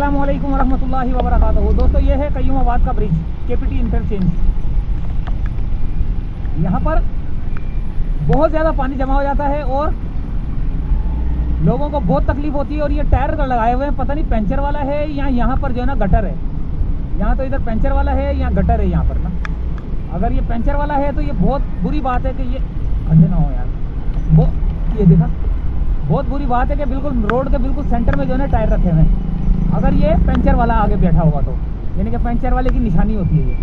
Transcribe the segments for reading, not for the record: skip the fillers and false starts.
अस्सलामुअलैकुम वरहमतुल्लाहि वबरकातुहू। दोस्तों ये है कयूमाबाद का ब्रिज, केपीटी इंटरचेंज। यहाँ पर बहुत ज़्यादा पानी जमा हो जाता है और लोगों को बहुत तकलीफ होती है। और ये टायर लगाए हुए हैं, पता नहीं पंचर वाला है या यहाँ पर जो है ना गटर है। यहाँ तो इधर पंचर वाला है या गटर है यहाँ पर ना। अगर ये पंचर वाला है तो ये बहुत बुरी बात है कि ये खड्डे ना हो यार। वो ये देखा, बहुत बुरी बात है कि बिल्कुल रोड के बिल्कुल सेंटर में जो है ना टायर रखे हुए हैं। अगर ये पंचर वाला आगे बैठा होगा तो यानी कि पंचर वाले की निशानी होती है ये।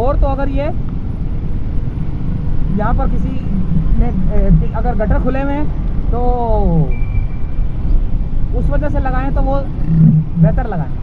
और तो अगर ये यहाँ पर किसी ने अगर गटर खुले हुए हैं तो उस वजह से लगाएं तो वो बेहतर लगाएं।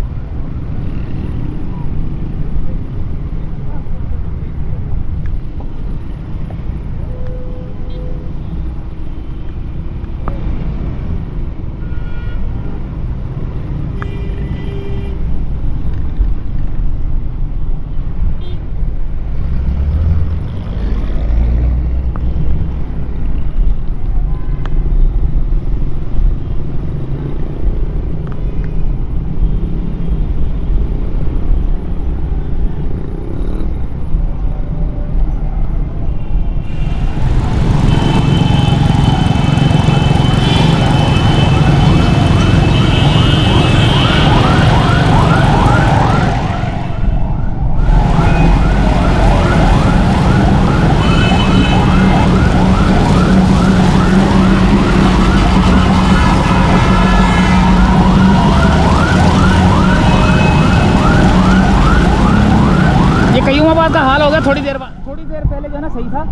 कयूमाबाद का हाल हो गया थोड़ी देर पहले जो है ना सही था,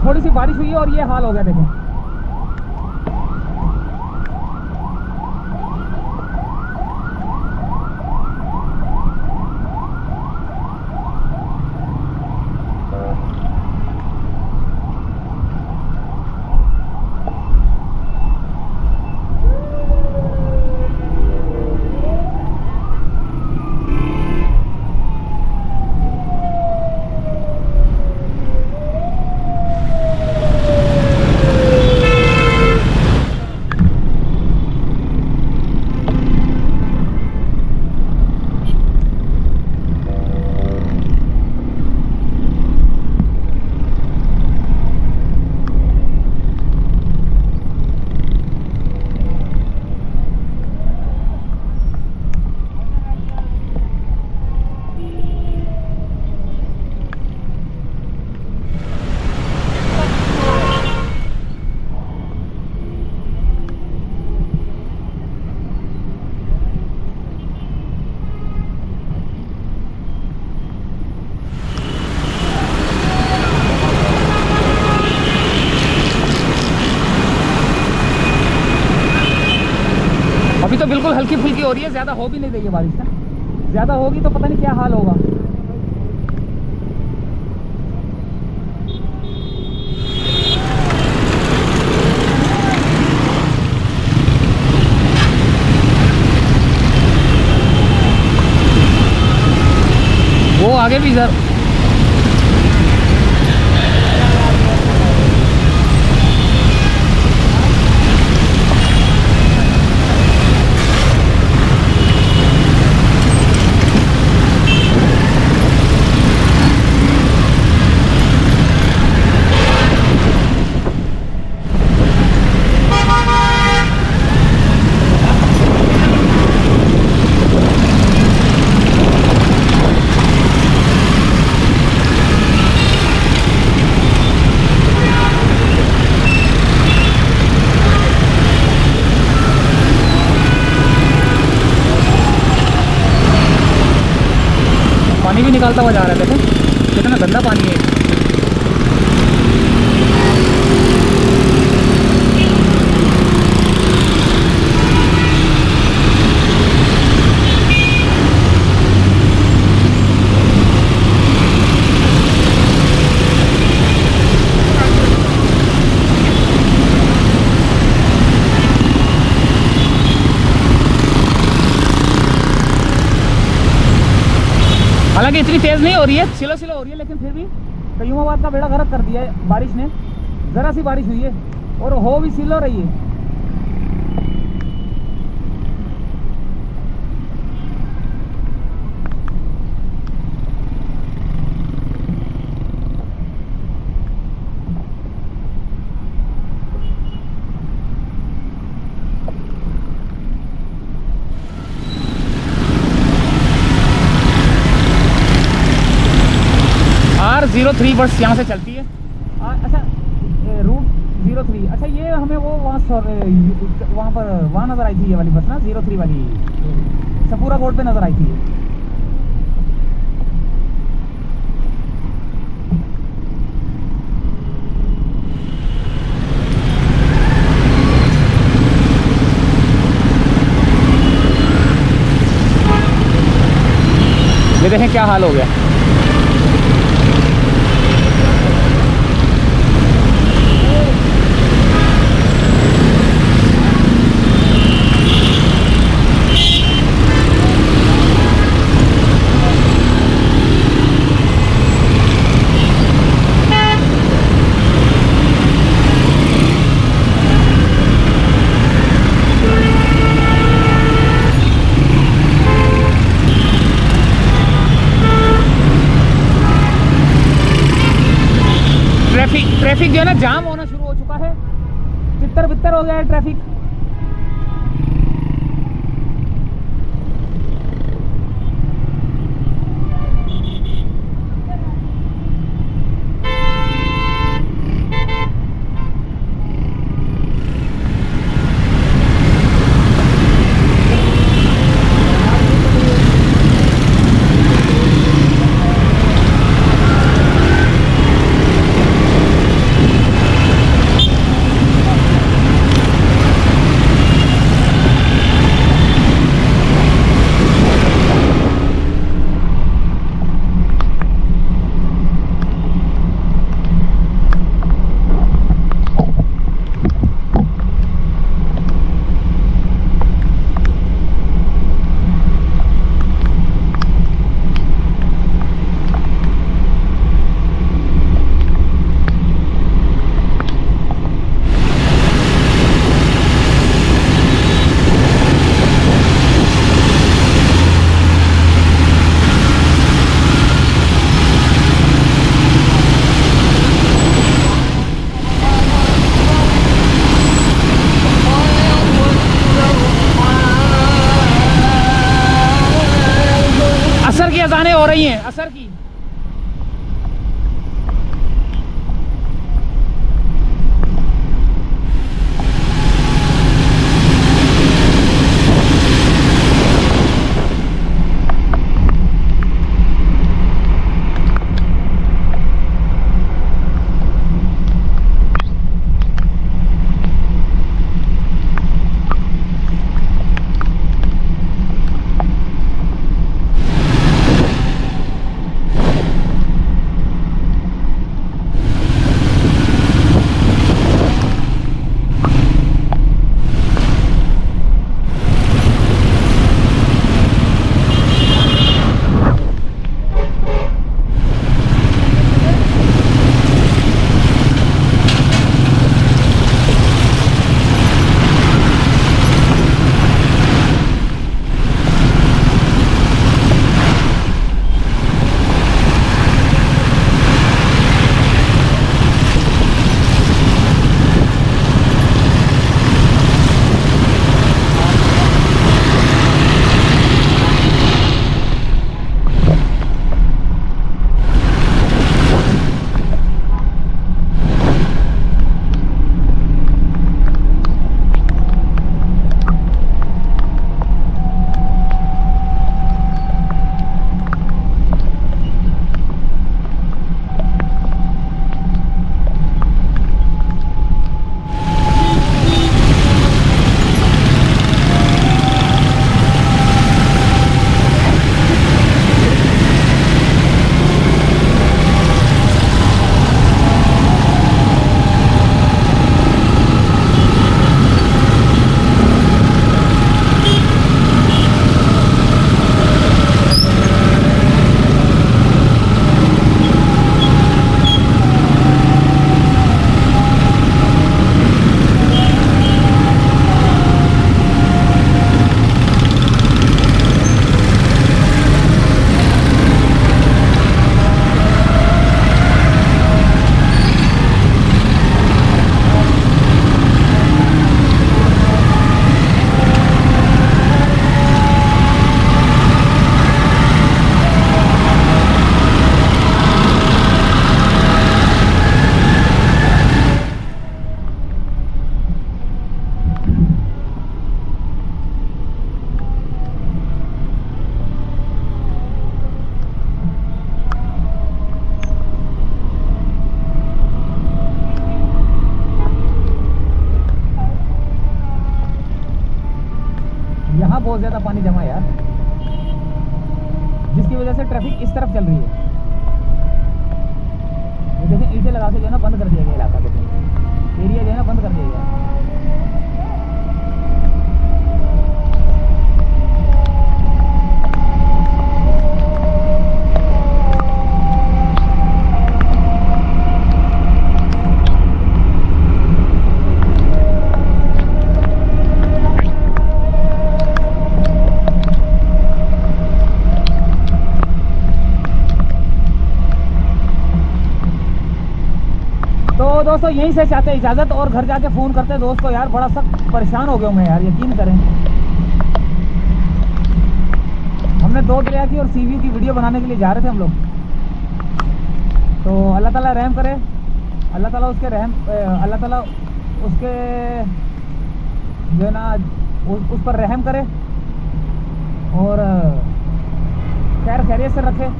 थोड़ी सी बारिश हुई है और ये हाल हो गया। देखो अभी तो बिल्कुल हल्की फुल्की हो रही है, ज़्यादा हो भी नहीं रही है बारिश ना। ज़्यादा होगी तो पता नहीं क्या हाल होगा। वो आगे भी इधर पानी भी निकालता हुआ जा रहा है। देखो कितना गंदा पानी है। हालांकि इतनी तेज़ नहीं हो रही है, सिलो सिलो हो रही है, लेकिन फिर भी कयूमाबाद का बेड़ा गर्क कर दिया है बारिश ने। ज़रा सी बारिश हुई है और हो भी सिलो रही है। 03 बस यहाँ से चलती है। अच्छा रूट 03, अच्छा ये हमें वो वहाँ पर वहाँ नज़र आई थी ये वाली बस ना, 03 वाली सपूरा रोड पे नज़र आई थी ये। ये देखें क्या हाल हो गया। ट्रैफिक जो है ना जाम होना शुरू हो चुका है, तितर बितर हो गया है ट्रैफिक। असर की अजानें हो रही हैं, असर की। यहाँ बहुत ज़्यादा पानी जमा है यार, जिसकी वजह से ट्रैफिक इस तरफ चल रही है। ये देखें ईंटें लगा के जो है ना बंद कर दिया गया इलाका, देखें एरिया जो है ना बंद कर दिया गया। तो दोस्तों यहीं से चाहते इजाज़त और घर जाके फ़ोन करते दोस्तों, यार बड़ा सख्त परेशान हो गया हूँ मैं यार, यकीन करें। हमने 2 दरिया की और सी व्यू की वीडियो बनाने के लिए जा रहे थे हम लोग। तो अल्लाह ताला रहम करे, अल्लाह ताला उसके जो है ना उस पर रहम करे और खैर खैरियत से रखे,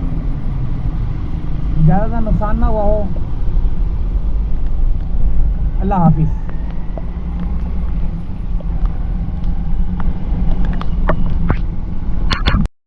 ज़्यादा नुकसान ना हुआ हो। अल्लाह हाफिज़।